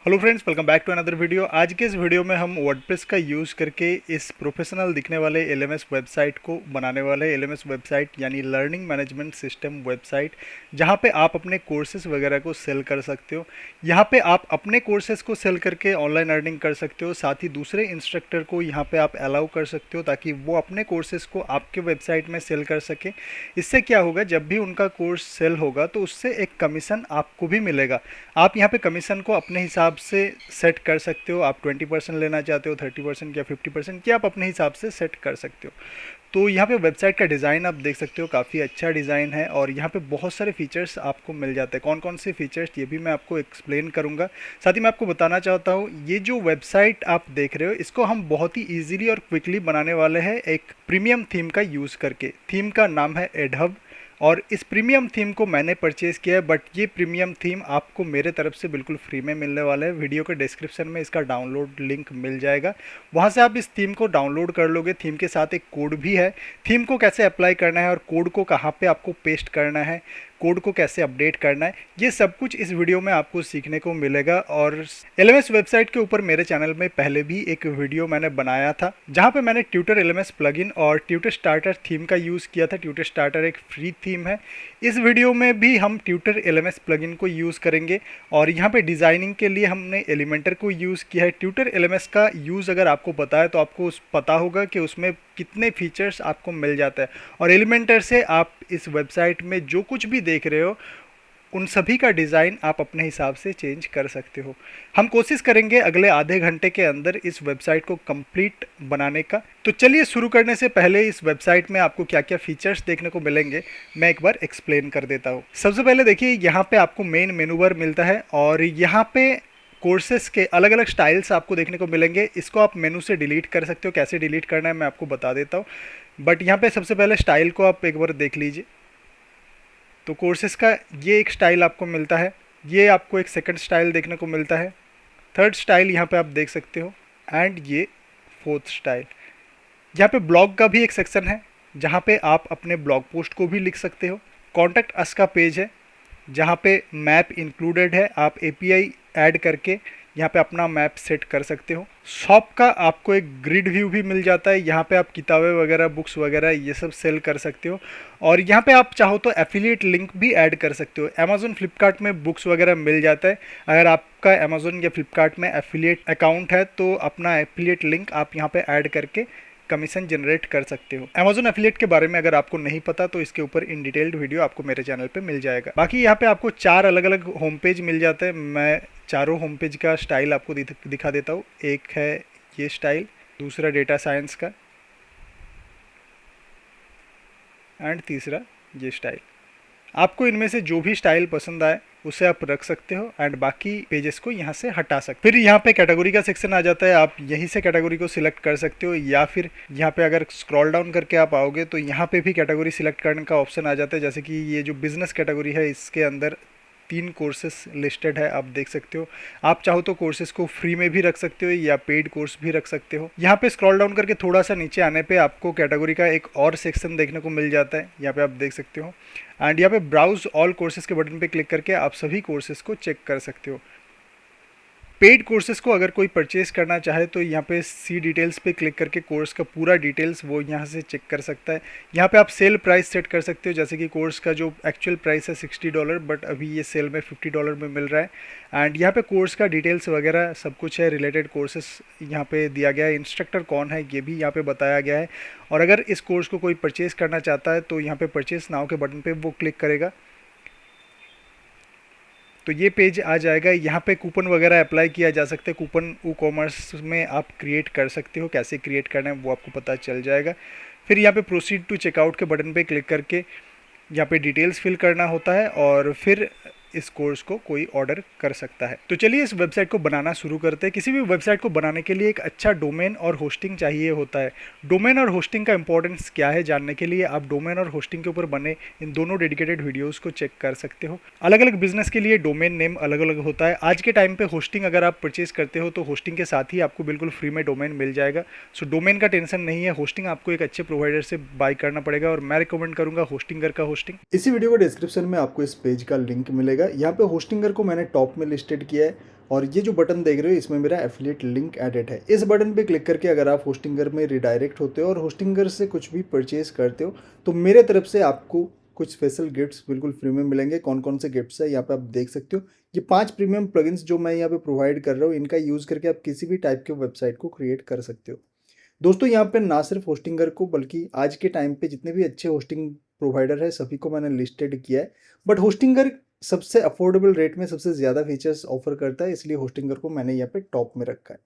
Hello friends, welcome back to another video. आज के इस वीडियो में हम वर्डप्रेस का यूज़ करके इस प्रोफेशनल दिखने वाले एलएमएस वेबसाइट को बनाने वाले एलएमएस वेबसाइट यानी लर्निंग मैनेजमेंट सिस्टम वेबसाइट, जहां पे आप अपने कोर्सेज वगैरह को सेल कर सकते हो। यहां पे आप अपने कोर्सेज को सेल करके ऑनलाइन अर्निंग कर सकते हो, साथ ही दूसरे इंस्ट्रक्टर को यहां पे आप अलाउ कर सकते हो ताकि वो अपने कोर्सेज को आपके वेबसाइट में सेल कर सके। इससे क्या होगा, जब भी उनका कोर्स सेल होगा तो उससे एक कमीशन आपको भी मिलेगा। आप यहाँ पे कमीशन को अपने हिसाब से सेट कर सकते हो। आप 20% लेना चाहते हो, 30% या 50% या आप अपने हिसाब से सेट कर सकते हो। तो यहाँ पे वेबसाइट का डिज़ाइन आप देख सकते हो, काफ़ी अच्छा डिज़ाइन है और यहाँ पे बहुत सारे फीचर्स आपको मिल जाते हैं। कौन कौन से फीचर्स ये भी मैं आपको एक्सप्लेन करूँगा। साथ ही मैं आपको बताना चाहता हूँ, ये जो वेबसाइट आप देख रहे हो इसको हम बहुत ही ईजिली और क्विकली बनाने वाले हैं एक प्रीमियम थीम का यूज़ करके। थीम का नाम है एडहब और इस प्रीमियम थीम को मैंने परचेज़ किया है, बट ये प्रीमियम थीम आपको मेरे तरफ से बिल्कुल फ्री में मिलने वाला है। वीडियो के डिस्क्रिप्शन में इसका डाउनलोड लिंक मिल जाएगा, वहाँ से आप इस थीम को डाउनलोड कर लोगे। थीम के साथ एक कोड भी है। थीम को कैसे अप्लाई करना है और कोड को कहाँ पे आपको पेस्ट करना है, कोड को कैसे अपडेट करना है, ये सब कुछ इस वीडियो में आपको सीखने को मिलेगा। और एलएमएस वेबसाइट के ऊपर मेरे चैनल में पहले भी एक वीडियो मैंने बनाया था जहाँ पे मैंने ट्यूटर एलएमएस प्लगइन और ट्यूटर स्टार्टर थीम का यूज़ किया था। ट्यूटर स्टार्टर एक फ्री थीम है। इस वीडियो में भी हम ट्यूटर एलएमएस प्लगइन को यूज़ करेंगे और यहाँ पे डिज़ाइनिंग के लिए हमने एलिमेंटर को यूज़ किया है। ट्यूटर एलएमएस का यूज़ अगर आपको पता है तो आपको पता होगा कि उसमें कितने फीचर्स आपको मिल जाता है और एलिमेंटर से आप इस वेबसाइट में जो कुछ भी देख रहे हो उन सभी का डिज़ाइन आप अपने हिसाब से चेंज कर सकते हो। हम कोशिश करेंगे अगले आधे घंटे के अंदर इस वेबसाइट को कंप्लीट बनाने का। तो चलिए, शुरू करने से पहले इस वेबसाइट में आपको क्या क्या फीचर्स देखने को मिलेंगे मैं एक बार एक्सप्लेन कर देता हूँ। सबसे पहले देखिए, यहाँ पे आपको मेन मेनू बार मिलता है और यहाँ पे कोर्सेस के अलग अलग स्टाइल्स आपको देखने को मिलेंगे। इसको आप मेनू से डिलीट कर सकते हो। कैसे डिलीट करना है मैं आपको बता देता हूँ, बट यहाँ पे सबसे पहले स्टाइल को आप एक बार देख लीजिए। तो कोर्सेस का ये एक स्टाइल आपको मिलता है, ये आपको एक सेकंड स्टाइल देखने को मिलता है, थर्ड स्टाइल यहाँ पे आप देख सकते हो एंड ये फोर्थ स्टाइल। यहाँ पे ब्लॉग का भी एक सेक्शन है जहाँ पे आप अपने ब्लॉग पोस्ट को भी लिख सकते हो। कॉन्टैक्ट अस का पेज है जहाँ पे मैप इंक्लूडेड है। आप एपीआई ऐड करके यहाँ पे अपना मैप सेट कर सकते हो। शॉप का आपको एक ग्रिड व्यू भी मिल जाता है। यहाँ पे आप किताबें वगैरह, बुक्स वगैरह ये सब सेल कर सकते हो और यहाँ पे आप चाहो तो एफिलिएट लिंक भी ऐड कर सकते हो। अमेज़न फ्लिपकार्ट में बुक्स वगैरह मिल जाता है। अगर आपका अमेज़न या फ्लिपकार्ट में एफिलिएट अकाउंट है तो अपना एफिलिएट लिंक आप यहाँ पे ऐड करके कमीशन जनरेट कर सकते हो। अमेज़न एफिलिएट के बारे में अगर आपको नहीं पता तो इसके ऊपर इन डिटेल्ड वीडियो आपको मेरे चैनल पे मिल जाएगा। बाकी यहाँ पे आपको 4 अलग अलग होम पेज मिल जाते हैं। मैं चारों होम पेज का स्टाइल आपको दिखा देता हूँ। एक है ये स्टाइल, दूसरा डेटा साइंस का एंड तीसरा ये स्टाइल। आपको इनमें से जो भी स्टाइल पसंद आए उसे आप रख सकते हो एंड बाकी पेजेस को यहाँ से हटा सकते हो। फिर यहाँ पे कैटेगरी का सेक्शन आ जाता है। आप यहीं से कैटेगरी को सिलेक्ट कर सकते हो या फिर यहाँ पे अगर स्क्रॉल डाउन करके आप आओगे तो यहाँ पे भी कैटेगरी सिलेक्ट करने का ऑप्शन आ जाता है। जैसे कि ये जो बिजनेस कैटेगरी है इसके अंदर 3 कोर्सेस लिस्टेड है, आप देख सकते हो। आप चाहो तो कोर्सेज को फ्री में भी रख सकते हो या पेड कोर्स भी रख सकते हो। यहाँ पे स्क्रॉल डाउन करके थोड़ा सा नीचे आने पे आपको कैटेगरी का एक और सेक्शन देखने को मिल जाता है, यहाँ पे आप देख सकते हो। एंड यहाँ पे ब्राउज ऑल कोर्सेज के बटन पे क्लिक करके आप सभी कोर्सेज को चेक कर सकते हो। पेड कोर्सेज को अगर कोई परचेज करना चाहे तो यहाँ पे सी डिटेल्स पे क्लिक करके कोर्स का पूरा डिटेल्स वो यहाँ से चेक कर सकता है। यहाँ पे आप सेल प्राइस सेट कर सकते हो, जैसे कि कोर्स का जो एक्चुअल प्राइस है $60 बट अभी ये सेल में $50 में मिल रहा है। एंड यहाँ पे कोर्स का डिटेल्स वगैरह सब कुछ है। रिलेटेड कोर्सेस यहाँ पे दिया गया है, इंस्ट्रक्टर कौन है ये भी यहाँ पे बताया गया है। और अगर इस कोर्स को कोई परचेज करना चाहता है तो यहाँ पे परचेज नाउ के बटन पे वो क्लिक करेगा तो ये पेज आ जाएगा। यहाँ पे कूपन वगैरह अप्लाई किया जा सकता है। कूपन ई कॉमर्स में आप क्रिएट कर सकते हो, कैसे क्रिएट करना है वो आपको पता चल जाएगा। फिर यहाँ पे प्रोसीड टू चेकआउट के बटन पे क्लिक करके यहाँ पे डिटेल्स फिल करना होता है और फिर इस कोर्स को कोई ऑर्डर कर सकता है। तो चलिए इस वेबसाइट को बनाना शुरू करते हैं। किसी भी वेबसाइट को बनाने के लिए एक अच्छा डोमेन और होस्टिंग चाहिए होता है। डोमेन और होस्टिंग का इंपॉर्टेंस क्या है जानने के लिए आप डोमेन और होस्टिंग के ऊपर बने इन दोनों डेडिकेटेड वीडियोस को चेक कर सकते हो। अलग अलग बिजनेस के लिए डोमेन नेम अलग अलग होता है। आज के टाइम पे होस्टिंग अगर आप परचेज करते हो तो होस्टिंग के साथ ही आपको बिल्कुल फ्री में डोमेन मिल जाएगा। सो डोमेन का टेंशन नहीं है। होस्टिंग आपको एक अच्छे प्रोवाइडर से बाय करना पड़ेगा और मैं रिकमेंड करूंगा होस्टिंगर का होस्टिंग। इसी वीडियो को डिस्क्रिप्शन में आपको इस पेज का लिंक मिलेगा। जाएगा। यहाँ पे होस्टिंगर को मैंने टॉप में लिस्टेड किया है और ये जो बटन देख रहे हो इसमें मेरा एफिलिएट लिंक एडेड है। इस बटन पे क्लिक करके अगर आप होस्टिंगर में रिडायरेक्ट होते हो और होस्टिंगर से कुछ भी परचेज करते हो तो मेरे तरफ से आपको कुछ स्पेशल गिफ्ट्स बिल्कुल फ्री में मिलेंगे। कौन कौन से गिफ्ट्स है यहाँ पे आप देख सकते हो। ये 5 प्रीमियम प्लगइन्स जो मैं यहाँ पे प्रोवाइड कर रहा हूँ, इनका यूज़ करके आप किसी भी टाइप के वेबसाइट को क्रिएट कर सकते हो। दोस्तों यहाँ पे ना सिर्फ होस्टिंगर को बल्कि आज के टाइम पे जितने भी अच्छे होस्टिंग प्रोवाइडर है सभी को मैंने लिस्टेड किया है। बट होस्टिंगर सबसे अफोर्डेबल रेट में सबसे ज़्यादा फीचर्स ऑफर करता है, इसलिए होस्टिंगर को मैंने यहाँ पे टॉप में रखा है।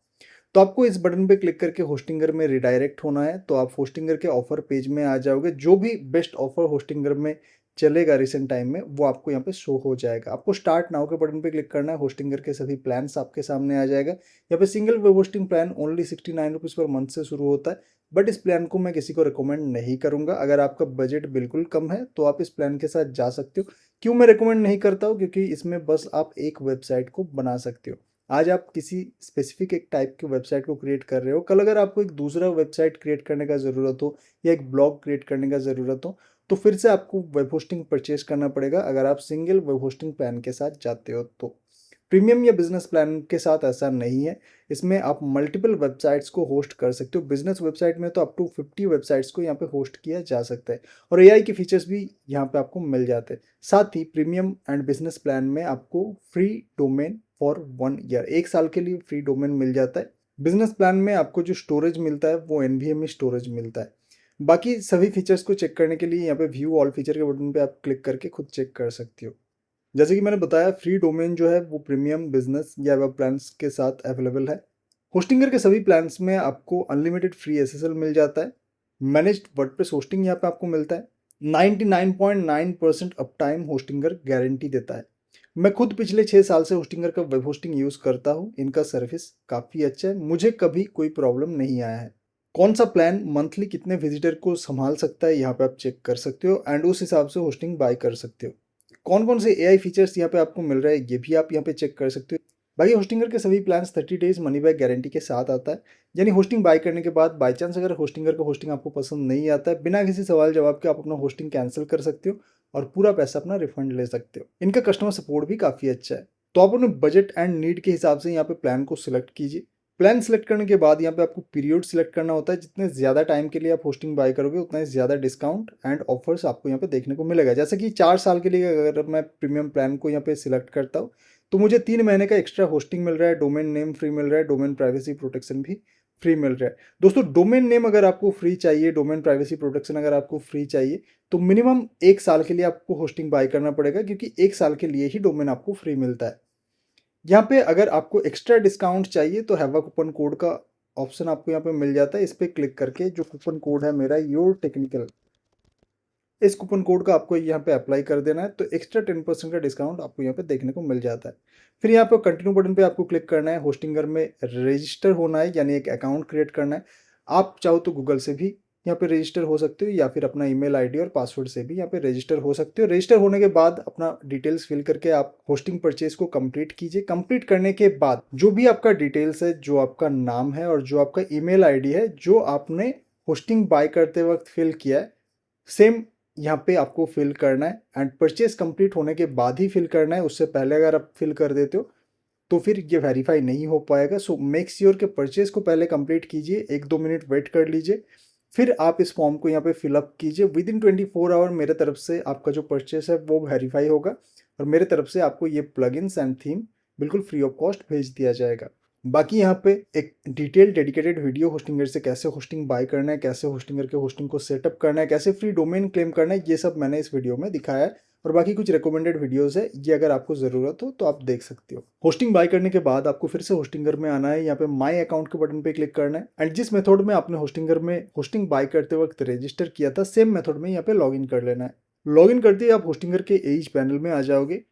तो आपको इस बटन पे क्लिक करके होस्टिंगर में रिडायरेक्ट होना है, तो आप होस्टिंगर के ऑफर पेज में आ जाओगे। जो भी बेस्ट ऑफर होस्टिंगर में चलेगा रिसेंट टाइम में वो आपको यहाँ पे शो हो जाएगा। आपको स्टार्ट नाउ के बटन पे क्लिक करना है, होस्टिंगर के सभी प्लान्स आपके सामने आ जाएगा। यहाँ पे single web hosting plan only 69 rupees per month से शुरू होता है, बट इस प्लान को मैं किसी को रिकमेंड नहीं करूंगा। अगर आपका बजट बिल्कुल कम है तो आप इस प्लान के साथ जा सकते हो। क्यों मैं रिकमेंड नहीं करता हूँ, क्योंकि इसमें बस आप एक वेबसाइट को बना सकते हो। आज आप किसी स्पेसिफिक एक टाइप की वेबसाइट को क्रिएट कर रहे हो, कल अगर आपको एक दूसरा वेबसाइट क्रिएट करने का ज़रूरत हो या एक ब्लॉग क्रिएट करने का ज़रूरत हो तो फिर से आपको वेब होस्टिंग परचेज करना पड़ेगा अगर आप सिंगल वेब होस्टिंग प्लान के साथ जाते हो तो। प्रीमियम या बिजनेस प्लान के साथ ऐसा नहीं है, इसमें आप मल्टीपल वेबसाइट्स को होस्ट कर सकते हो। बिजनेस वेबसाइट में तो अप टू 50 वेबसाइट्स को यहाँ पे होस्ट किया जा सकता है और एआई के फीचर्स भी यहाँ पे आपको मिल जाते हैं। साथ ही प्रीमियम एंड बिजनेस प्लान में आपको फ्री डोमेन फॉर 1 ईयर, 1 साल के लिए फ्री डोमेन मिल जाता है। बिजनेस प्लान में आपको जो स्टोरेज मिलता है वो NVMe स्टोरेज मिलता है। बाकी सभी फीचर्स को चेक करने के लिए यहाँ पे व्यू ऑल फीचर के बटन पे आप क्लिक करके खुद चेक कर सकते हो। जैसे कि मैंने बताया, फ्री डोमेन जो है वो प्रीमियम, बिजनेस या वेब प्लान्स के साथ अवेलेबल है। होस्टिंगर के सभी प्लान्स में आपको अनलिमिटेड फ्री SSL मिल जाता है। मैनेज्ड वर्डप्रेस होस्टिंग यहाँ पे आपको मिलता है। 99.9% अप टाइम होस्टिंगर गारंटी देता है। मैं खुद पिछले 6 साल से होस्टिंगर का वेब होस्टिंग यूज़ करता हूँ। इनका सर्विस काफ़ी अच्छा है, मुझे कभी कोई प्रॉब्लम नहीं आया है। कौन सा प्लान मंथली कितने विजिटर को संभाल सकता है यहाँ पे आप चेक कर सकते हो एंड उस हिसाब से होस्टिंग बाय कर सकते हो। कौन कौन से AI फीचर्स यहाँ पे आपको मिल रहा है ये भी आप यहाँ पे चेक कर सकते हो। बाकी होस्टिंगर के सभी plans 30 days money back guarantee के साथ आता है, यानी होस्टिंग बाय करने के बाद बाई चांस अगर होस्टिंगर का होस्टिंग आपको पसंद नहीं आता है, बिना किसी सवाल जवाब के आप अपना होस्टिंग कैंसिल कर सकते हो और पूरा पैसा अपना रिफंड ले सकते हो। इनका कस्टमर सपोर्ट भी काफ़ी अच्छा है। तो आप अपने बजट एंड नीड के हिसाब से यहाँ पे प्लान को सिलेक्ट कीजिए। प्लान सिलेक्ट करने के बाद यहाँ पे आपको पीरियड सिलेक्ट करना होता है। जितने ज़्यादा टाइम के लिए आप होस्टिंग बाय करोगे उतना ही ज़्यादा डिस्काउंट एंड ऑफर्स आपको यहाँ पे देखने को मिलेगा। जैसे कि 4 साल के लिए अगर मैं प्रीमियम प्लान को यहाँ पे सिलेक्ट करता हूँ तो मुझे 3 महीने का एक्स्ट्रा होस्टिंग मिल रहा है, डोमेन नेम फ्री मिल रहा है, डोमेन प्राइवेसी प्रोटेक्शन भी फ्री मिल रहा है। दोस्तों डोमेन नेम अगर आपको फ्री चाहिए, डोमेन प्राइवेसी प्रोटेक्शन अगर आपको फ्री चाहिए तो मिनिमम 1 साल के लिए आपको होस्टिंग बाय करना पड़ेगा, क्योंकि 1 साल के लिए ही डोमेन आपको फ्री मिलता है। यहाँ पे अगर आपको एक्स्ट्रा डिस्काउंट चाहिए तो हैव अ कूपन कोड का ऑप्शन आपको यहाँ पे मिल जाता है। इस पर क्लिक करके जो कूपन कोड है मेरा योर टेक्निकल, इस कूपन कोड का आपको यहाँ पे अप्लाई कर देना है तो एक्स्ट्रा 10% का डिस्काउंट आपको यहाँ पे देखने को मिल जाता है। फिर यहाँ पे कंटिन्यू बटन पे आपको क्लिक करना है। होस्टिंगर में रजिस्टर होना है, यानी एक अकाउंट क्रिएट करना है। आप चाहो तो गूगल से भी यहाँ पे रजिस्टर हो सकते हो या फिर अपना ईमेल आईडी और पासवर्ड से भी यहाँ पे रजिस्टर हो सकते हो। रजिस्टर होने के बाद अपना डिटेल्स फिल करके आप होस्टिंग परचेज को कंप्लीट कीजिए। कंप्लीट करने के बाद जो भी आपका डिटेल्स है, जो आपका नाम है और जो आपका ईमेल आईडी है, जो आपने होस्टिंग बाय करते वक्त फिल किया है, सेम यहाँ पे आपको फिल करना है एंड परचेज कंप्लीट होने के बाद ही फिल करना है। उससे पहले अगर आप फिल कर देते हो तो फिर ये वेरीफाई नहीं हो पाएगा। सो मेक श्योर के परचेज को पहले कंप्लीट कीजिए, 1-2 मिनट वेट कर लीजिए, फिर आप इस फॉर्म को यहाँ पे फिलअप कीजिए। विद इन 24 आवर मेरे तरफ से आपका जो परचेस है वो वेरीफाई होगा और मेरे तरफ से आपको ये प्लगइन्स एंड थीम बिल्कुल फ्री ऑफ कॉस्ट भेज दिया जाएगा। बाकी यहाँ पे एक डिटेल डेडिकेटेड वीडियो होस्टिंगर से कैसे होस्टिंग बाय करना है, कैसे होस्टिंगर के होस्टिंग को सेटअप करना है, कैसे फ्री डोमेन क्लेम करना है, ये सब मैंने इस वीडियो में दिखाया है। और बाकी कुछ रिकमेंडेड वीडियोस है, ये अगर आपको ज़रूरत हो तो आप देख सकते हो। होस्टिंग बाय करने के बाद आपको फिर से होस्टिंगर में आना है। यहाँ पे माय अकाउंट के बटन पे क्लिक करना है एंड जिस मेथड में आपने होस्टिंगर में होस्टिंग बाय करते वक्त रजिस्टर किया था, सेम मेथड में यहाँ पे लॉगिन कर लेना है। लॉगिन करते ही आप होस्टिंगर के एज पैनल में आ जाओगे।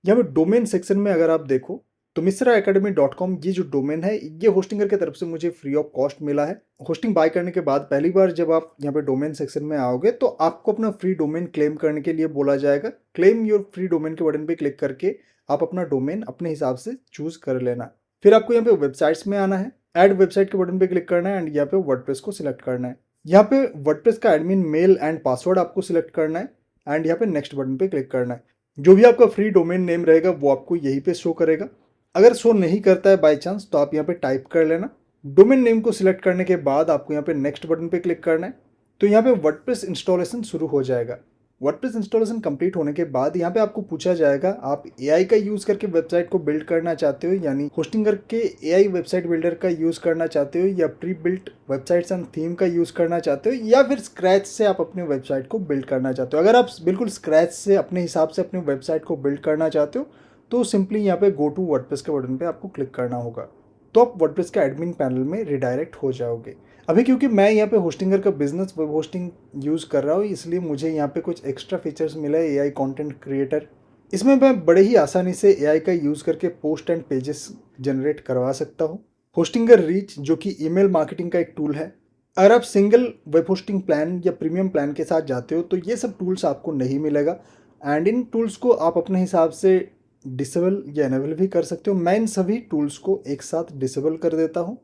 यहाँ पे डोमेन सेक्शन में अगर आप देखो तो misraacademy.com ये जो डोमेन है ये होस्टिंगर की तरफ से मुझे फ्री ऑफ कॉस्ट मिला है। होस्टिंग बाय करने के बाद पहली बार जब आप यहाँ पे डोमेन सेक्शन में आओगे तो आपको अपना फ्री डोमेन क्लेम करने के लिए बोला जाएगा। क्लेम योर फ्री डोमेन के बटन पे क्लिक करके आप अपना डोमेन अपने हिसाब से चूज कर लेना। फिर आपको यहाँ पे वेबसाइट्स में आना है, ऐड वेबसाइट के बटन पे क्लिक करना है एंड यहाँ पे वर्डप्रेस को सिलेक्ट करना है। यहाँ पे वर्डप्रेस का एडमिन मेल एंड पासवर्ड आपको सिलेक्ट करना है एंड यहाँ पे नेक्स्ट बटन पे क्लिक करना है। जो भी आपका फ्री डोमेन नेम रहेगा वो आपको यहीं पे शो करेगा। अगर शो नहीं करता है बाय चांस तो आप यहाँ पे टाइप कर लेना। डोमेन नेम को सिलेक्ट करने के बाद आपको यहाँ पे नेक्स्ट बटन पे क्लिक करना है। तो यहाँ पे वर्डप्रेस इंस्टॉलेशन शुरू हो जाएगा। वर्डप्रेस इंस्टॉलेशन कंप्लीट होने के बाद यहाँ पे आपको पूछा जाएगा आप एआई का यूज़ करके वेबसाइट को बिल्ड करना चाहते हो, यानी होस्टिंग करके एआई वेबसाइट बिल्डर का यूज़ करना चाहते हो, या pre built websites and theme का यूज़ करना चाहते हो, या फिर स्क्रैच से आप अपने वेबसाइट को बिल्ड करना चाहते हो। अगर आप बिल्कुल स्क्रैच से अपने हिसाब से अपनी वेबसाइट को बिल्ड करना चाहते हो तो सिंपली यहाँ पे गो टू वर्डप्रेस के बटन पे आपको क्लिक करना होगा। तो आप वर्डप्रेस के एडमिन पैनल में रिडायरेक्ट हो जाओगे। अभी क्योंकि मैं यहाँ पे होस्टिंगर का बिजनेस वेब होस्टिंग यूज़ कर रहा हूँ, इसलिए मुझे यहाँ पे कुछ एक्स्ट्रा फीचर्स मिला है एआई कंटेंट क्रिएटर। इसमें मैं बड़े ही आसानी से एआई का यूज़ करके पोस्ट एंड पेजेस जनरेट करवा सकता हूँ। होस्टिंगर रीच जो कि ईमेल मार्केटिंग का एक टूल है। अगर आप सिंगल वेब होस्टिंग प्लान या प्रीमियम प्लान के साथ जाते हो तो ये सब टूल्स आपको नहीं मिलेगा, एंड इन टूल्स को आप अपने हिसाब से डिसेबल या इनेबल भी कर सकते हो। मैं इन सभी टूल्स को एक साथ डिसेबल कर देता हूँ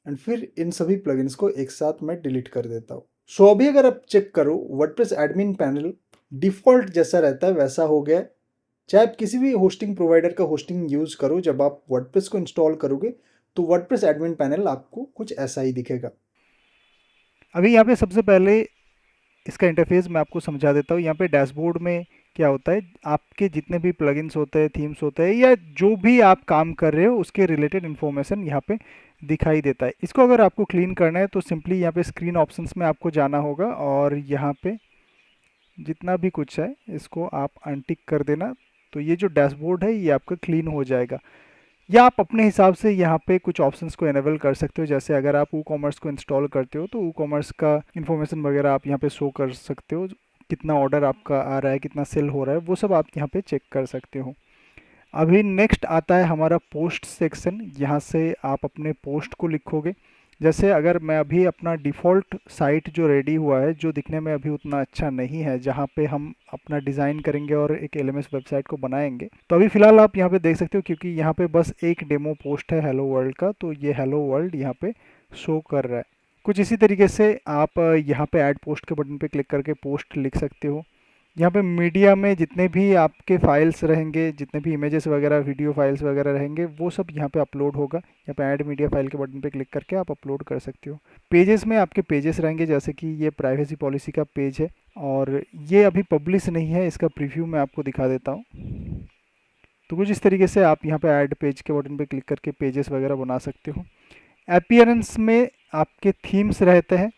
एंड फिर इन सभी प्लगइन्स को एक साथ मैं डिलीट कर देता हूँ। सो अभी अगर आप चेक करो वर्डप्रेस एडमिन पैनल डिफ़ॉल्ट जैसा रहता है वैसा हो गया है। चाहे आप किसी भी होस्टिंग प्रोवाइडर का होस्टिंग यूज़ करो, जब आप वर्डप्रेस को इंस्टॉल करोगे तो वर्डप्रेस एडमिन पैनल आपको कुछ ऐसा ही दिखेगा। अभी यहाँ पे सबसे पहले इसका इंटरफेस मैं आपको समझा देता हूँ। यहाँ पे डैशबोर्ड में क्या होता है, आपके जितने भी प्लगइन्स होते हैं, थीम्स होते हैं, या जो भी आप काम कर रहे हो उसके रिलेटेड इन्फॉर्मेशन यहाँ पे दिखाई देता है। इसको अगर आपको क्लीन करना है तो सिंपली यहाँ पे स्क्रीन ऑप्शंस में आपको जाना होगा और यहाँ पे जितना भी कुछ है इसको आप अनटिक कर देना। तो ये जो डैशबोर्ड है ये आपका क्लीन हो जाएगा। या आप अपने हिसाब से यहाँ पे कुछ ऑप्शंस को एनेबल कर सकते हो, जैसे अगर आप कॉमर्स को इंस्टॉल करते हो तो कॉमर्स का इन्फॉर्मेशन वगैरह आप यहाँ पे शो कर सकते हो। कितना ऑर्डर आपका आ रहा है, कितना सेल हो रहा है, वो सब आप यहाँ पे चेक कर सकते हो। अभी नेक्स्ट आता है हमारा पोस्ट सेक्शन। यहाँ से आप अपने पोस्ट को लिखोगे। जैसे अगर मैं अभी अपना डिफ़ॉल्ट साइट जो रेडी हुआ है, जो दिखने में अभी उतना अच्छा नहीं है, जहाँ पे हम अपना डिज़ाइन करेंगे और एक एलएमएस वेबसाइट को बनाएंगे, तो अभी फ़िलहाल आप यहाँ पे देख सकते हो क्योंकि यहाँ पे बस एक डेमो पोस्ट है हेलो वर्ल्ड का, तो ये हेलो वर्ल्ड यहाँ पे शो कर रहा है। कुछ इसी तरीके से आप यहाँ पे ऐड पोस्ट के बटन पे क्लिक करके पोस्ट लिख सकते हो। यहाँ पे मीडिया में जितने भी आपके फाइल्स रहेंगे, जितने भी इमेजेस वगैरह, वीडियो फाइल्स वगैरह रहेंगे, वो सब यहाँ पे अपलोड होगा। यहाँ पे ऐड मीडिया फाइल के बटन पे क्लिक करके आप अपलोड कर सकते हो। पेजेस में आपके पेजेस रहेंगे, जैसे कि ये प्राइवेसी पॉलिसी का पेज है और ये अभी पब्लिश नहीं है, इसका प्रीव्यू मैं आपको दिखा देता हूँ। तो कुछ इस तरीके से आप यहाँ पे ऐड पेज के बटन पे क्लिक करके पेजेस वगैरह बना सकते हो। अपीयरेंस में आपके थीम्स रहते हैं।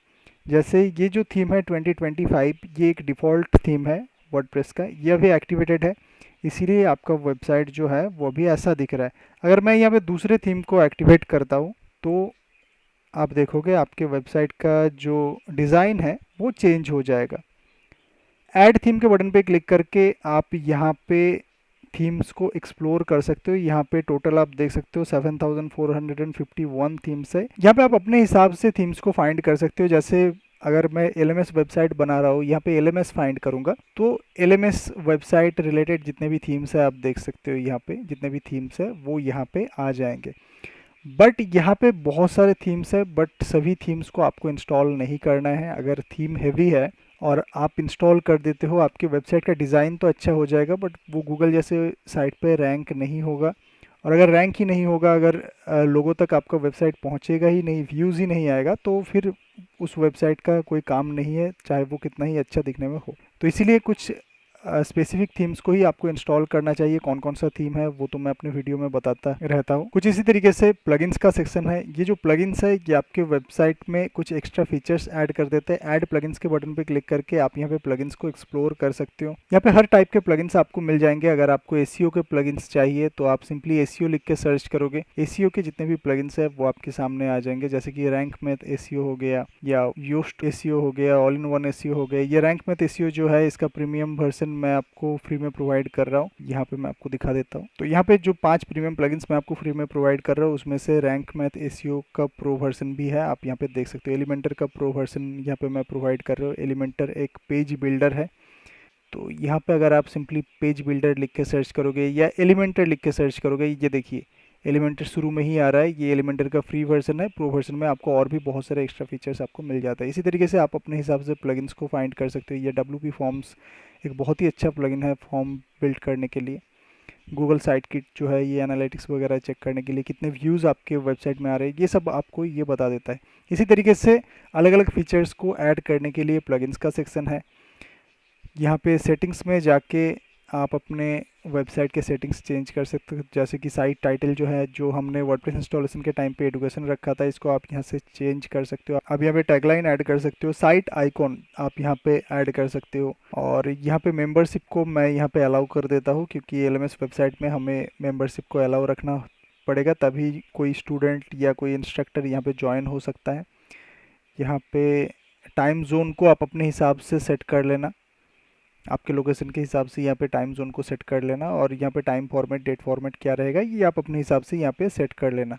जैसे ये जो थीम है 2025, ये एक डिफ़ॉल्ट थीम है वर्डप्रेस का, यह भी एक्टिवेटेड है, इसीलिए आपका वेबसाइट जो है वो भी ऐसा दिख रहा है। अगर मैं यहाँ पे दूसरे थीम को एक्टिवेट करता हूँ तो आप देखोगे आपके वेबसाइट का जो डिज़ाइन है वो चेंज हो जाएगा। ऐड थीम के बटन पे क्लिक करके आप यहाँ पे थीम्स को एक्सप्लोर कर सकते हो। यहाँ पे टोटल आप देख सकते हो 7451 थीम्स है। यहाँ पे आप अपने हिसाब से थीम्स को फाइंड कर सकते हो। जैसे अगर मैं एलएमएस वेबसाइट बना रहा हूँ, यहाँ पे एलएमएस फाइंड करूँगा तो एलएमएस वेबसाइट रिलेटेड जितने भी थीम्स है आप देख सकते हो, यहाँ पे जितने भी थीम्स है वो यहाँ पे आ जाएंगे। बट यहाँ पे बहुत सारे थीम्स है, बट सभी थीम्स को आपको इंस्टॉल नहीं करना है। अगर थीम हैवी है और आप इंस्टॉल कर देते हो, आपकी वेबसाइट का डिज़ाइन तो अच्छा हो जाएगा बट वो गूगल जैसे साइट पे रैंक नहीं होगा। और अगर रैंक ही नहीं होगा, अगर लोगों तक आपका वेबसाइट पहुंचेगा ही नहीं, व्यूज़ ही नहीं आएगा, तो फिर उस वेबसाइट का कोई काम नहीं है, चाहे वो कितना ही अच्छा दिखने में हो। तो इसीलिए कुछ स्पेसिफिक थीम्स को ही आपको इंस्टॉल करना चाहिए। कौन कौन सा थीम है वो तो मैं अपने वीडियो में बताता रहता हूँ। कुछ इसी तरीके से प्लगइन्स का सेक्शन है। ये जो प्लगइन्स है ये आपके वेबसाइट में कुछ एक्स्ट्रा फीचर्स ऐड कर देते हैं। ऐड प्लगइन्स के बटन पे क्लिक करके आप यहाँ पे प्लगइन्स को एक्सप्लोर कर सकते हो। यहाँ पे हर टाइप के प्लगइन्स आपको मिल जाएंगे। अगर आपको एसीओ के प्लगइन्स चाहिए तो आप सिंपली एसीओ लिख के सर्च करोगे, एसीओ के जितने भी प्लगइन्स है वो आपके सामने आ जाएंगे। जैसे कि रैंक मैथ एसीओ हो गया, या योस्ट एसीओ हो गया, ऑल इन वन एसीओ हो गया। ये रैंक मैथ एसीओ जो है इसका प्रीमियम वर्जन मैं आपको फ्री में प्रोवाइड कर रहा हूँ। यहाँ पे मैं आपको दिखा देता हूँ। तो यहाँ पे जो 5 प्रीमियम प्लगइन्स मैं आपको फ्री में प्रोवाइड कर रहा हूँ उसमें से रैंक मैथ एसीओ का प्रो वर्जन भी है, आप यहाँ पे देख सकते हो। एलिमेंटर का प्रो वर्जन यहाँ पे मैं प्रोवाइड कर रहा हूँ। एलिमेंटर एक पेज बिल्डर है, तो यहाँ पे अगर आप सिंपली पेज बिल्डर लिख के सर्च करोगे या एलिमेंटर लिख के सर्च करोगे, ये देखिए एलिमेंटर शुरू में ही आ रहा है, ये एलिमेंटर का फ्री वर्जन है। प्रो वर्जन में आपको और भी बहुत सारे एक्स्ट्रा फीचर्स आपको मिल जाता है। इसी तरीके से आप अपने हिसाब से प्लगइन्स को फाइंड कर सकते हो। ये WP फॉर्म्स एक बहुत ही अच्छा प्लगइन है फॉर्म बिल्ड करने के लिए। गूगल साइट किट जो है ये एनालिटिक्स वगैरह चेक करने के लिए, कितने व्यूज़ आपके वेबसाइट में आ रहे हैं, ये सब आपको ये बता देता है। इसी तरीके से अलग अलग फीचर्स को ऐड करने के लिए प्लगइन्स का सेक्शन है। यहाँ पे सेटिंग्स में जाके आप अपने वेबसाइट के सेटिंग्स चेंज कर सकते हो, जैसे कि साइट टाइटल जो है, जो हमने वर्डप्रेस इंस्टॉलेशन के टाइम पे एडुकेशन रखा था, इसको आप यहाँ से चेंज कर सकते हो। अब यहाँ पे टैगलाइन ऐड कर सकते हो, साइट आइकॉन आप यहाँ पे ऐड कर सकते हो, और यहाँ पे मेंबरशिप को मैं यहाँ पे अलाउ कर देता हूँ, क्योंकि LMS वेबसाइट में हमें मेंबरशिप को अलाउ रखना पड़ेगा, तभी कोई स्टूडेंट या कोई इंस्ट्रक्टर यहाँ पे ज्वाइन हो सकता है। यहाँ पे टाइम जोन को आप अपने हिसाब से सेट कर लेना, आपके लोकेशन के हिसाब से यहाँ पे टाइम जोन को सेट कर लेना, और यहाँ पे टाइम फॉर्मेट, डेट फॉर्मेट क्या रहेगा ये आप अपने हिसाब से यहाँ पे सेट कर लेना।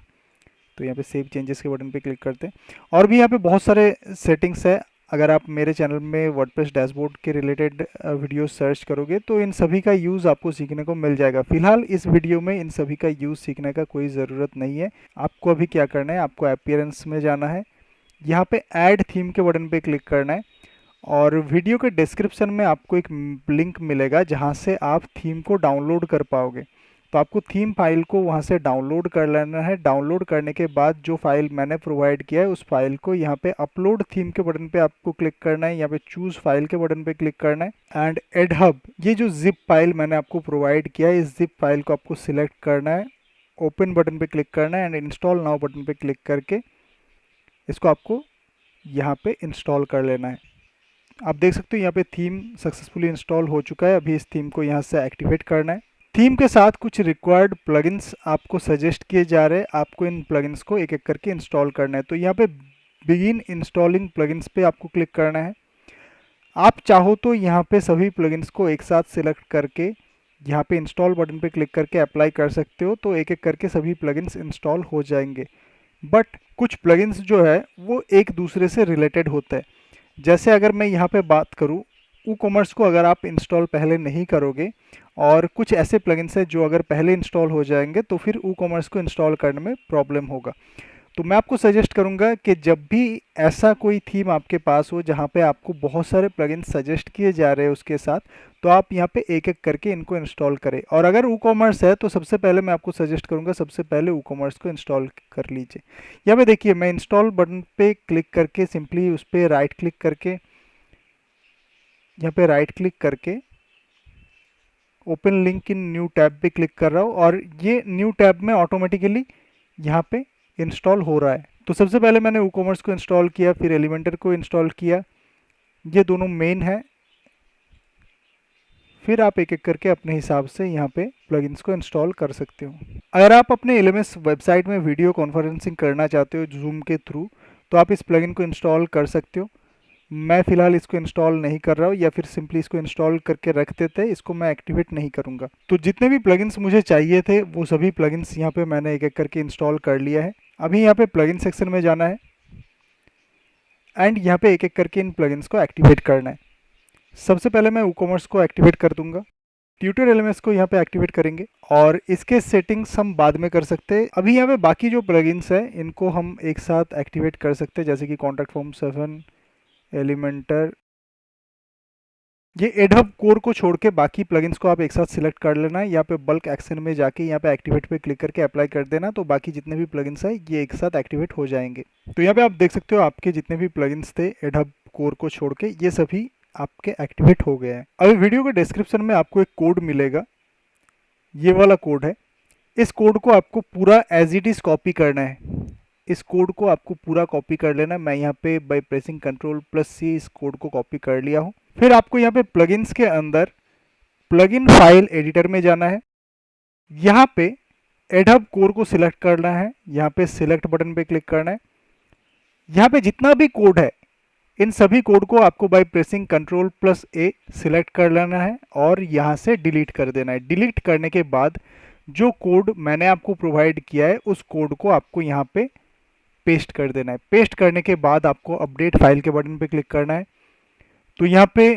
तो यहाँ पे सेव चेंजेस के बटन पे क्लिक करते हैं, और भी यहाँ पे बहुत सारे सेटिंग्स है। अगर आप मेरे चैनल में वर्डप्रेस डैशबोर्ड के रिलेटेड वीडियो सर्च करोगे तो इन सभी का यूज़ आपको सीखने को मिल जाएगा। फिलहाल इस वीडियो में इन सभी का यूज़ सीखने का कोई ज़रूरत नहीं है। आपको अभी क्या करना है, आपको अपीयरेंस में जाना है, यहाँ पे ऐड थीम के बटन पे क्लिक करना है, और वीडियो के डिस्क्रिप्शन में आपको एक लिंक मिलेगा जहाँ से आप थीम को डाउनलोड कर पाओगे। तो आपको थीम फाइल को वहाँ से डाउनलोड कर लेना है। डाउनलोड करने के बाद जो फाइल मैंने प्रोवाइड किया है उस फाइल को यहाँ पे अपलोड थीम के बटन पे आपको क्लिक करना है, यहाँ पे चूज़ फाइल के बटन पे क्लिक करना है, एंड एडहब, ये जो जिप फाइल मैंने आपको प्रोवाइड किया है, इस जिप फाइल को आपको सिलेक्ट करना है, ओपन बटन पे क्लिक करना है, एंड इंस्टॉल नाउ बटन पे क्लिक करके इसको आपको यहाँ पे इंस्टॉल कर लेना है। आप देख सकते हो यहाँ पे थीम सक्सेसफुली इंस्टॉल हो चुका है। अभी इस थीम को यहाँ से एक्टिवेट करना है। थीम के साथ कुछ रिक्वायर्ड प्लगइन्स आपको सजेस्ट किए जा रहे हैं, आपको इन प्लगइन्स को एक एक करके इंस्टॉल करना है। तो यहाँ पे बिगिन इंस्टॉलिंग प्लगइन्स पे आपको क्लिक करना है। आप चाहो तो यहाँ पे सभी प्लगइन्स को एक साथ सिलेक्ट करके यहाँ पे इंस्टॉल बटन पे क्लिक करके अप्लाई कर सकते हो, तो एक एक करके सभी प्लगइन्स इंस्टॉल हो जाएंगे। बट कुछ प्लगइन्स जो है वो एक दूसरे से रिलेटेड होते हैं। जैसे अगर मैं यहाँ पे बात करूँ, WooCommerce को अगर आप इंस्टॉल पहले नहीं करोगे, और कुछ ऐसे प्लगइन्स हैं जो अगर पहले इंस्टॉल हो जाएंगे तो फिर WooCommerce को इंस्टॉल करने में प्रॉब्लम होगा। तो मैं आपको सजेस्ट करूंगा कि जब भी ऐसा कोई थीम आपके पास हो जहाँ पे आपको बहुत सारे प्लगइन्स सजेस्ट किए जा रहे हैं उसके साथ, तो आप यहाँ पे एक एक करके इनको इंस्टॉल करें। और अगर WooCommerce है तो सबसे पहले मैं आपको सजेस्ट करूंगा, सबसे पहले WooCommerce को इंस्टॉल कर लीजिए। यहाँ पे देखिए, मैं इंस्टॉल बटन पे क्लिक करके सिंपली उस पर राइट क्लिक करके, यहाँ पे राइट क्लिक करके open link in new tab पे क्लिक कर रहा हूँ, और ये न्यू टैब में ऑटोमेटिकली यहाँ पे इंस्टॉल हो रहा है। तो सबसे पहले मैंने WooCommerce को इंस्टॉल किया, फिर एलिमेंटर को इंस्टॉल किया, ये दोनों मेन है। फिर आप एक एक करके अपने हिसाब से यहाँ पे प्लगइन्स को इंस्टॉल कर सकते हो। अगर आप अपने LMS वेबसाइट में वीडियो कॉन्फ्रेंसिंग करना चाहते हो जूम के थ्रू, तो आप इस प्लगइन को इंस्टॉल कर सकते हो। मैं फ़िलहाल इसको इंस्टॉल नहीं कर रहा हूँ, या फिर सिंपली इसको इंस्टॉल करके रख देते हैं, इसको मैं एक्टिवेट नहीं करूँगा। तो जितने भी प्लगइन्स मुझे चाहिए थे वो सभी प्लगइन्स यहाँ पे मैंने एक एक करके इंस्टॉल कर लिया है। अभी यहाँ पे प्लगइन सेक्शन में जाना है, एंड यहाँ पे एक एक करके इन प्लगइन्स को एक्टिवेट करना है। सबसे पहले मैं WooCommerce को एक्टिवेट कर दूंगा, ट्यूटर LMS को यहाँ पे एक्टिवेट करेंगे, और इसके सेटिंग्स हम बाद में कर सकते हैं। अभी यहाँ पे बाकी जो प्लगइन्स हैं इनको हम एक साथ एक्टिवेट कर सकते हैं, जैसे कि कॉन्टैक्ट फॉर्म 7, एलिमेंटर, ये एडहब कोर को छोड़ के बाकी प्लगइन्स को आप एक साथ सिलेक्ट कर लेना है। यहाँ पे बल्क एक्शन में जाके यहाँ पे एक्टिवेट पे क्लिक करके अप्लाई कर देना, तो बाकी जितने भी प्लगइन्स हैं ये एक साथ एक्टिवेट हो जाएंगे। तो यहाँ पे आप देख सकते हो आपके जितने भी प्लगइन्स थे एडहब कोर को छोड़ के, ये सभी आपके एक्टिवेट हो गए हैं। अभी वीडियो के डिस्क्रिप्शन में आपको एक कोड मिलेगा, ये वाला कोड है। इस कोड को आपको पूरा एज इट इज़ कॉपी करना है। इस कोड को आपको पूरा कॉपी कर लेना है। मैं यहाँ पे बाय प्रेसिंग Ctrl+C इस कोड को कॉपी कर लिया हूँ। फिर आपको यहाँ पे प्लगइन्स के अंदर प्लगइन फाइल एडिटर में जाना है। यहाँ पे एडहब कोर को सिलेक्ट करना है, यहाँ पे सिलेक्ट बटन पे क्लिक करना है। यहाँ पे जितना भी कोड है इन सभी कोड को आपको बाय प्रेसिंग Ctrl+A सिलेक्ट कर लेना है, और यहाँ से डिलीट कर देना है। डिलीट करने के बाद जो कोड मैंने आपको प्रोवाइड किया है उस कोड को आपको यहाँ पे पेस्ट कर देना है। पेस्ट करने के बाद आपको अपडेट फाइल के बटन पे क्लिक करना है। तो यहाँ पे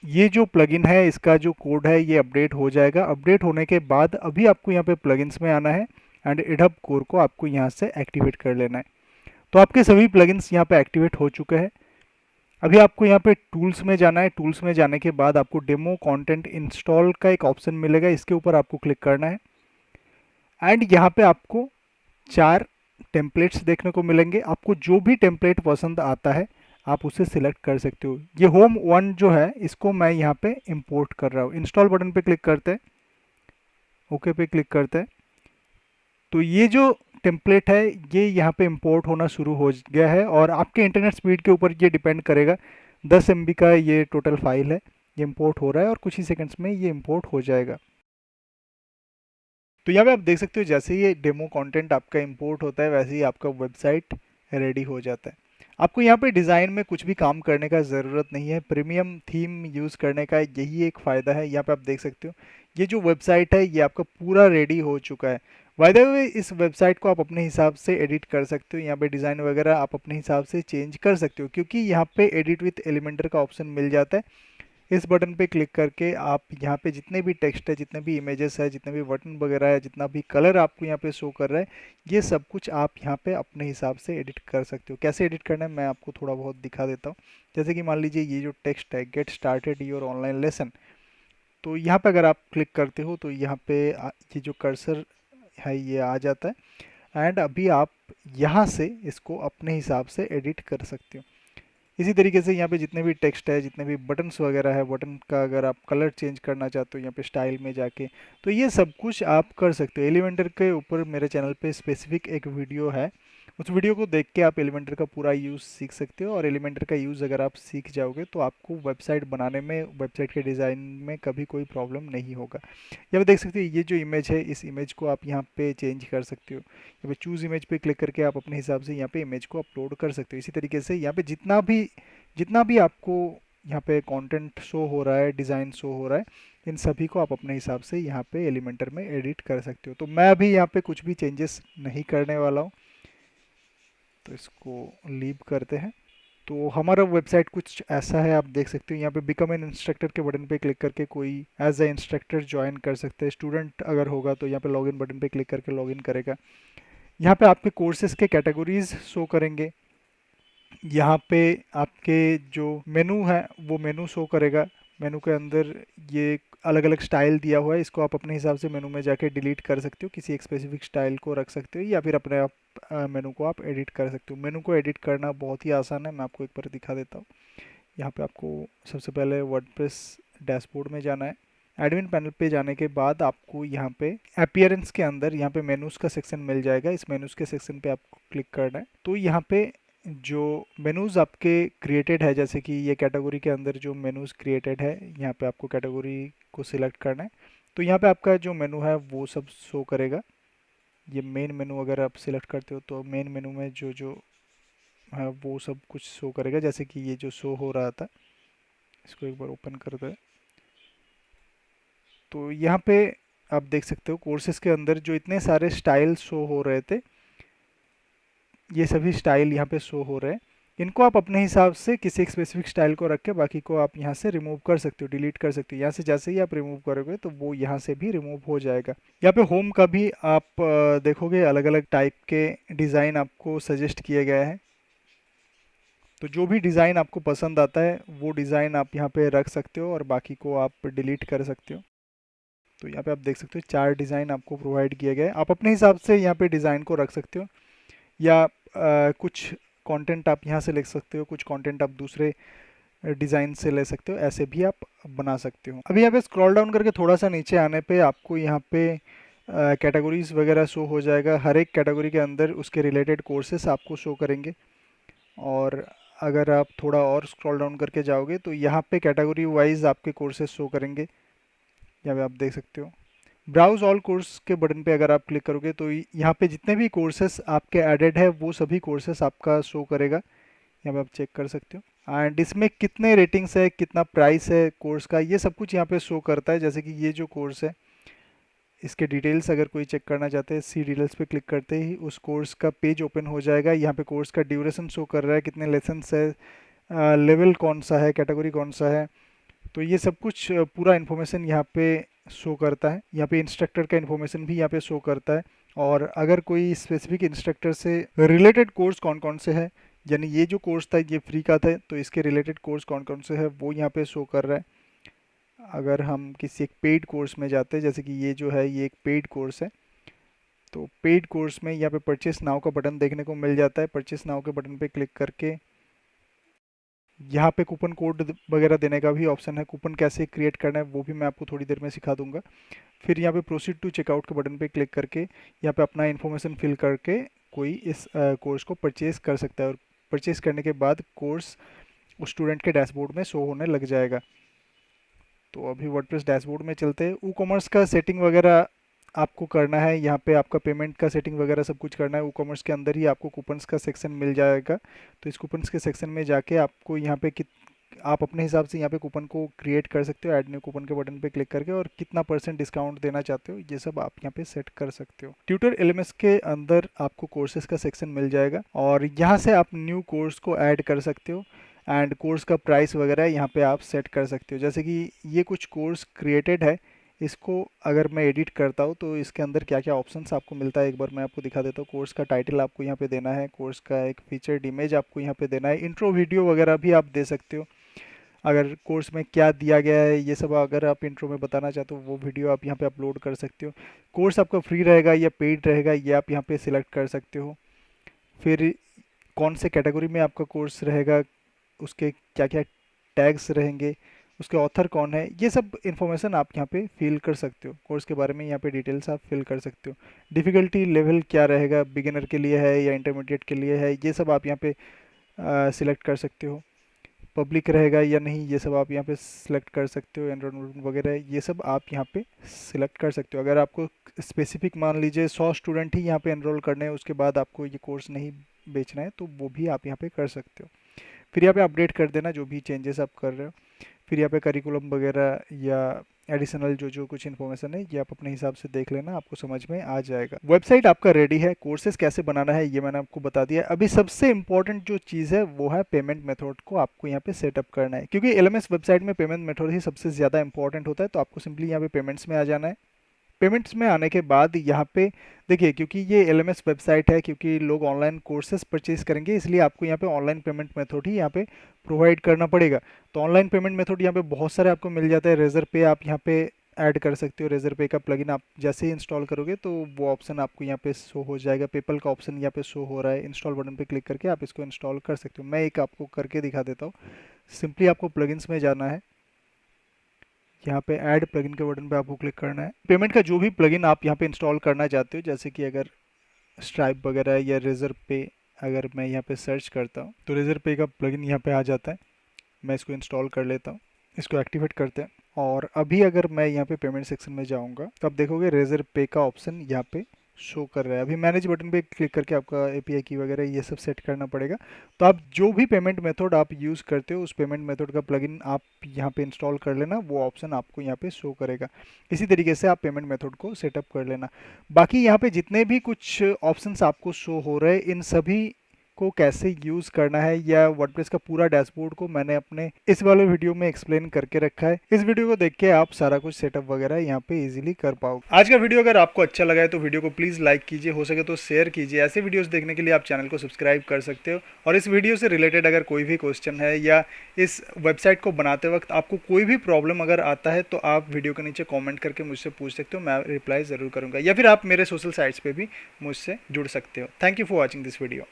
ये जो प्लगइन है इसका जो कोड है ये अपडेट हो जाएगा। अपडेट होने के बाद अभी आपको यहाँ पे प्लगइन्स में आना है, एंड GitHub कोर को आपको यहाँ से एक्टिवेट कर लेना है। तो आपके सभी प्लगइन्स यहाँ पे एक्टिवेट हो चुके हैं। अभी आपको यहाँ पे टूल्स में जाना है। टूल्स में जाने के बाद आपको डेमो कंटेंट इंस्टॉल का एक ऑप्शन मिलेगा, इसके ऊपर आपको क्लिक करना है एंड यहाँ पे आपको 4 टेम्पलेट्स देखने को मिलेंगे। आपको जो भी टेम्पलेट पसंद आता है आप उसे सिलेक्ट कर सकते हो। ये होम वन जो है इसको मैं यहाँ पे इंपोर्ट कर रहा हूँ। इंस्टॉल बटन पे क्लिक करते हैं, ओके पे क्लिक करते हैं, तो ये जो टेम्पलेट है ये यहाँ पे इंपोर्ट होना शुरू हो गया है और आपके इंटरनेट स्पीड के ऊपर ये डिपेंड करेगा। 10 MB का ये टोटल फाइल है, ये इंपोर्ट हो रहा है और कुछ ही सेकंड्स में ये इंपोर्ट हो जाएगा। तो यहाँ पे आप देख सकते हो जैसे ये डेमो कंटेंट आपका इंपोर्ट होता है वैसे ही आपका वेबसाइट रेडी हो जाता है। आपको यहाँ पे डिज़ाइन में कुछ भी काम करने का ज़रूरत नहीं है। प्रीमियम थीम यूज़ करने का यही एक फ़ायदा है। यहाँ पे आप देख सकते हो ये जो वेबसाइट है ये आपका पूरा रेडी हो चुका है। बाय द वे इस वेबसाइट को आप अपने हिसाब से एडिट कर सकते हो। यहाँ पे डिज़ाइन वगैरह आप अपने हिसाब से चेंज कर सकते हो क्योंकि यहाँ पे एडिट विथ एलिमेंटर का ऑप्शन मिल जाता है। इस बटन पे क्लिक करके आप यहाँ पे जितने भी टेक्स्ट है, जितने भी इमेजेस है, जितने भी बटन वगैरह है, जितना भी कलर आपको यहाँ पे शो कर रहा है, ये सब कुछ आप यहाँ पे अपने हिसाब से एडिट कर सकते हो। कैसे एडिट करना है मैं आपको थोड़ा बहुत दिखा देता हूँ। जैसे कि मान लीजिए ये जो टेक्स्ट है get started your online lesson, तो यहाँ पे अगर आप क्लिक करते हो तो यहाँ पे ये जो कर्सर है ये आ जाता है एंड अभी आप यहाँ से इसको अपने हिसाब से एडिट कर सकते हो। इसी तरीके से यहाँ पे जितने भी टेक्स्ट है, जितने भी बटन्स वगैरह है, बटन का अगर आप कलर चेंज करना चाहते हो यहाँ पे स्टाइल में जाके, तो ये सब कुछ आप कर सकते हो। एलिमेंटर के ऊपर मेरे चैनल पे स्पेसिफिक एक वीडियो है, उस वीडियो को देख के आप एलिमेंटर का पूरा यूज़ सीख सकते हो और एलिमेंटर का यूज़ अगर आप सीख जाओगे तो आपको वेबसाइट बनाने में, वेबसाइट के डिज़ाइन में कभी कोई प्रॉब्लम नहीं होगा। यहाँ पे देख सकते हो ये जो इमेज है इस इमेज को आप यहाँ पे चेंज कर सकते हो। यहाँ पे चूज़ इमेज पे क्लिक करके आप अपने हिसाब से यहाँ पे इमेज को अपलोड कर सकते हो। इसी तरीके से यहाँ पे जितना भी आपको यहाँ पे कंटेंट शो हो रहा है, डिज़ाइन शो हो रहा है, इन सभी को आप अपने हिसाब से यहाँ पे एलिमेंटर में एडिट कर सकते हो। तो मैं अभी यहाँ पे कुछ भी चेंजेस नहीं करने वाला हूँ, तो इसको लीव करते हैं। तो हमारा वेबसाइट कुछ ऐसा है, आप देख सकते हो। यहाँ पे बिकम एन इंस्ट्रक्टर के बटन पे क्लिक करके कोई एज ए इंस्ट्रक्टर ज्वाइन कर सकते हैं। स्टूडेंट अगर होगा तो यहाँ पे लॉगिन बटन पे क्लिक करके लॉगिन करेगा। यहाँ पे आपके कोर्सेज के कैटेगरीज शो करेंगे। यहाँ पे आपके जो मेनू है वो मेनू शो करेगा। मेनू के अंदर ये अलग अलग स्टाइल दिया हुआ है, इसको आप अपने हिसाब से मेनू में जाके डिलीट कर सकते हो, किसी एक स्पेसिफिक स्टाइल को रख सकते हो या फिर अपने आप मेनू को आप एडिट कर सकते हो। मेनू को एडिट करना बहुत ही आसान है, मैं आपको एक बार दिखा देता हूँ। यहाँ पे आपको सबसे पहले वर्डप्रेस डैशबोर्ड में जाना है। एडमिन पैनल पे जाने के बाद आपको यहाँ पे अपीयरेंस के अंदर यहाँ पे मेनूज़ का सेक्शन मिल जाएगा। इस मेनूज़ के सेक्शन पे आपको क्लिक करना है। तो यहाँ पे जो मेनूज़ आपके क्रिएटेड है, जैसे कि ये कैटेगरी के अंदर जो मेनूज़ क्रिएटेड है, यहाँ पे आपको कैटेगरी को सिलेक्ट करना है। तो यहाँ पे आपका जो मेनू है वो सब शो करेगा। ये मेन मेनू अगर आप सिलेक्ट करते हो तो मेन मेनू में जो जो है वो सब कुछ शो करेगा। जैसे कि ये जो शो हो रहा था, इसको एक बार ओपन कर दे, तो यहाँ पे आप देख सकते हो कोर्सेज के अंदर जो इतने सारे स्टाइल शो हो रहे थे, ये सभी स्टाइल यहाँ पे शो हो रहे हैं। इनको आप अपने हिसाब से किसी एक स्पेसिफिक स्टाइल को रख के बाकी को आप यहाँ से रिमूव कर सकते हो, डिलीट कर सकते हो। यहाँ से जैसे ही आप रिमूव करोगे तो वो यहाँ से भी रिमूव हो जाएगा। यहाँ पे होम का भी आप देखोगे अलग अलग टाइप के डिज़ाइन आपको सजेस्ट किए गए हैं। तो जो भी डिज़ाइन आपको पसंद आता है वो डिज़ाइन आप यहाँ पे रख सकते हो और बाकी को आप डिलीट कर सकते हो। तो यहाँ पे आप देख सकते हो 4 डिज़ाइन आपको प्रोवाइड किए गए। आप अपने हिसाब से यहाँ पे डिज़ाइन को रख सकते हो या कुछ कंटेंट आप यहाँ से लिख सकते हो, कुछ कंटेंट आप दूसरे डिज़ाइन से ले सकते हो, ऐसे भी आप बना सकते हो। अभी यहाँ पे स्क्रॉल डाउन करके थोड़ा सा नीचे आने पे आपको यहाँ पे कैटेगरीज वगैरह शो हो जाएगा। हर एक कैटेगरी के अंदर उसके रिलेटेड कोर्सेस आपको शो करेंगे। और अगर आप थोड़ा और स्क्रॉल डाउन करके जाओगे तो यहाँ पे कैटेगरी वाइज आपके कोर्सेज शो करेंगे। यहाँ पे आप देख सकते हो ब्राउज ऑल कोर्स के बटन पे अगर आप क्लिक करोगे तो यहाँ पे जितने भी कोर्सेस आपके एडेड है वो सभी कोर्सेस आपका शो करेगा। यहाँ पे आप चेक कर सकते हो एंड इसमें कितने रेटिंग्स है, कितना प्राइस है कोर्स का, ये सब कुछ यहाँ पे शो करता है। जैसे कि ये जो कोर्स है इसके डिटेल्स अगर कोई चेक करना चाहते हैं, सी डिटेल्स पे क्लिक करते ही उस कोर्स का पेज ओपन हो जाएगा। यहाँ पे कोर्स का ड्यूरेशन शो कर रहा है, कितने लेसन्स है, लेवल कौन सा है, कैटेगरी कौन सा है, तो ये सब कुछ पूरा इन्फॉर्मेशन यहाँ पे शो करता है। यहाँ पे इंस्ट्रक्टर का इन्फॉर्मेशन भी यहाँ पे शो करता है और अगर कोई स्पेसिफिक इंस्ट्रक्टर से रिलेटेड कोर्स कौन कौन से हैं, यानी ये जो कोर्स था ये फ्री का था तो इसके रिलेटेड कोर्स कौन कौन से है वो यहाँ पे शो कर रहा है। अगर हम किसी एक पेड कोर्स में जाते हैं, जैसे कि ये जो है ये एक पेड कोर्स है, तो पेड कोर्स में यहाँ पे परचेस नाउ का बटन देखने को मिल जाता है। परचेस नाउ के बटन पे क्लिक करके यहाँ पे कूपन कोड वगैरह देने का भी ऑप्शन है। कूपन कैसे क्रिएट करना है वो भी मैं आपको थोड़ी देर में सिखा दूंगा। फिर यहाँ पे प्रोसीड टू चेकआउट के बटन पे क्लिक करके यहाँ पे अपना इन्फॉर्मेशन फिल करके कोई इस कोर्स को परचेज़ कर सकता है, और परचेज़ करने के बाद कोर्स उस स्टूडेंट के डैशबोर्ड में शो होने लग जाएगा। तो अभी वर्डप्रेस डैशबोर्ड में चलते हैं। ई कॉमर्स का सेटिंग वगैरह आपको करना है, यहाँ पे आपका पेमेंट का सेटिंग वगैरह सब कुछ करना है। ई कॉमर्स के अंदर ही आपको कूपन्स का सेक्शन मिल जाएगा, तो इस कूपन्स के सेक्शन में जाके आपको यहाँ पे आप अपने हिसाब से यहाँ पे कूपन को क्रिएट कर सकते हो। ऐड न्यू कूपन के बटन पे क्लिक करके, और कितना % डिस्काउंट देना चाहते हो ये सब आप यहाँ पे सेट कर सकते हो। ट्यूटर एलएमएस के अंदर आपको कोर्सेज का सेक्शन मिल जाएगा, और यहाँ से आप न्यू कोर्स को ऐड कर सकते हो, एंड कोर्स का प्राइस वगैरह यहाँ पे आप सेट कर सकते हो। जैसे कि ये कुछ कोर्स क्रिएटेड है, इसको अगर मैं एडिट करता हूँ तो इसके अंदर क्या क्या ऑप्शंस आपको मिलता है एक बार मैं आपको दिखा देता हूँ। कोर्स का टाइटल आपको यहाँ पे देना है, कोर्स का एक फीचर्ड इमेज आपको यहाँ पे देना है, इंट्रो वीडियो वगैरह भी आप दे सकते हो। अगर कोर्स में क्या दिया गया है ये सब अगर आप इंट्रो में बताना चाहते हो वो वीडियो आप यहाँ पे अपलोड कर सकते हो। कोर्स आपका फ्री रहेगा या पेड रहेगा ये आप यहाँ पे सिलेक्ट कर सकते हो। फिर कौन से कैटेगरी में आपका कोर्स रहेगा, उसके क्या क्या टैग्स रहेंगे, उसके ऑथर कौन है, ये सब इन्फॉर्मेशन आप यहाँ पे फिल कर सकते हो। कोर्स के बारे में यहाँ पे डिटेल्स आप फिल कर सकते हो। डिफ़िकल्टी लेवल क्या रहेगा, बिगिनर के लिए है या इंटरमीडिएट के लिए है, ये सब आप यहाँ पे सिलेक्ट कर सकते हो। पब्लिक रहेगा या नहीं ये सब आप यहाँ पे सिलेक्ट कर सकते हो। एनरोलमेंट वगैरह ये सब आप यहाँ पे सिलेक्ट कर सकते हो। अगर आपको स्पेसिफिक मान लीजिए 100 स्टूडेंट ही यहाँ पे एनरोल करने हैं, उसके बाद आपको ये कोर्स नहीं बेचना है, तो वो भी आप यहाँ पे कर सकते हो। फिर यहाँ पे अपडेट कर देना जो भी चेंजेस आप कर रहे हो। फिर यहाँ पे करिकुलम वगैरह या एडिशनल जो जो कुछ इन्फॉर्मेशन है ये आप अपने हिसाब से देख लेना, आपको समझ में आ जाएगा। वेबसाइट आपका रेडी है, कोर्सेज कैसे बनाना है ये मैंने आपको बता दिया। अभी सबसे इंपॉर्टेंट जो चीज़ है वो है पेमेंट मेथड को आपको यहाँ पे सेटअप करना है, क्योंकि एलएमएस वेबसाइट में पेमेंट मेथड ही सबसे ज़्यादा इंपॉर्टेंट होता है। तो आपको सिंपली यहाँ पे पेमेंट्स में आ जाना है। पेमेंट्स में आने के बाद यहाँ पे देखिए, क्योंकि ये एलएमएस वेबसाइट है, क्योंकि लोग ऑनलाइन कोर्सेज परचेज करेंगे, इसलिए आपको यहाँ पे ऑनलाइन पेमेंट मेथड ही यहाँ पे प्रोवाइड करना पड़ेगा। तो ऑनलाइन पेमेंट मेथड यहाँ पे बहुत सारे आपको मिल जाता है। रेजर पे आप यहाँ पे ऐड कर सकते हो। रेजर पे का प्लगइन आप जैसे ही इंस्टॉल करोगे तो वो ऑप्शन आपको यहाँ पे शो हो जाएगा। पेपल का ऑप्शन यहाँ पे शो हो रहा है, इंस्टॉल बटन पे क्लिक करके आप इसको इंस्टॉल कर सकते हो। मैं एक आपको करके दिखा देता हूँ। सिंपली आपको प्लगइन्स में जाना है, यहाँ पे ऐड प्लगइन के बटन पे आपको क्लिक करना है। पेमेंट का जो भी प्लगइन आप यहाँ पे इंस्टॉल करना चाहते हो, जैसे कि अगर स्ट्राइप वगैरह या रेजर पे, अगर मैं यहाँ पे सर्च करता हूँ तो रेजर पे का प्लगइन यहाँ पे आ जाता है। मैं इसको इंस्टॉल कर लेता हूँ, इसको एक्टिवेट करते हैं। और अभी अगर मैं यहाँ पे पेमेंट सेक्शन में जाऊँगा तो आप देखोगे रेजर पे का ऑप्शन यहाँ पे शो कर रहा है। अभी मैनेज बटन पे क्लिक करके आपका एपीआई की वगैरह ये सब सेट करना पड़ेगा। तो आप जो भी पेमेंट मेथड आप यूज़ करते हो उस पेमेंट मेथड का प्लगइन आप यहाँ पे इंस्टॉल कर लेना, वो ऑप्शन आपको यहाँ पे शो करेगा। इसी तरीके से आप पेमेंट मेथड को सेटअप कर लेना। बाकी यहाँ पे जितने भी कुछ ऑप्शंस आपको शो हो रहे हैं इन सभी को कैसे यूज़ करना है या वर्डप्रेस का पूरा डैशबोर्ड को मैंने अपने इस वाले वीडियो में एक्सप्लेन करके रखा है। इस वीडियो को देख के आप सारा कुछ सेटअप वगैरह यहाँ पे इजीली कर पाओगे। आज का वीडियो अगर आपको अच्छा लगा है तो वीडियो को प्लीज़ लाइक कीजिए, हो सके तो शेयर कीजिए। ऐसे वीडियोस देखने के लिए आप चैनल को सब्सक्राइब कर सकते हो। और इस वीडियो से रिलेटेड अगर कोई भी क्वेश्चन है या इस वेबसाइट को बनाते वक्त आपको कोई भी प्रॉब्लम अगर आता है तो आप वीडियो के नीचे कॉमेंट करके मुझसे पूछ सकते हो, मैं रिप्लाई ज़रूर करूँगा। या फिर आप मेरे सोशल साइट्स पर भी मुझसे जुड़ सकते हो। Thank you for watching this video.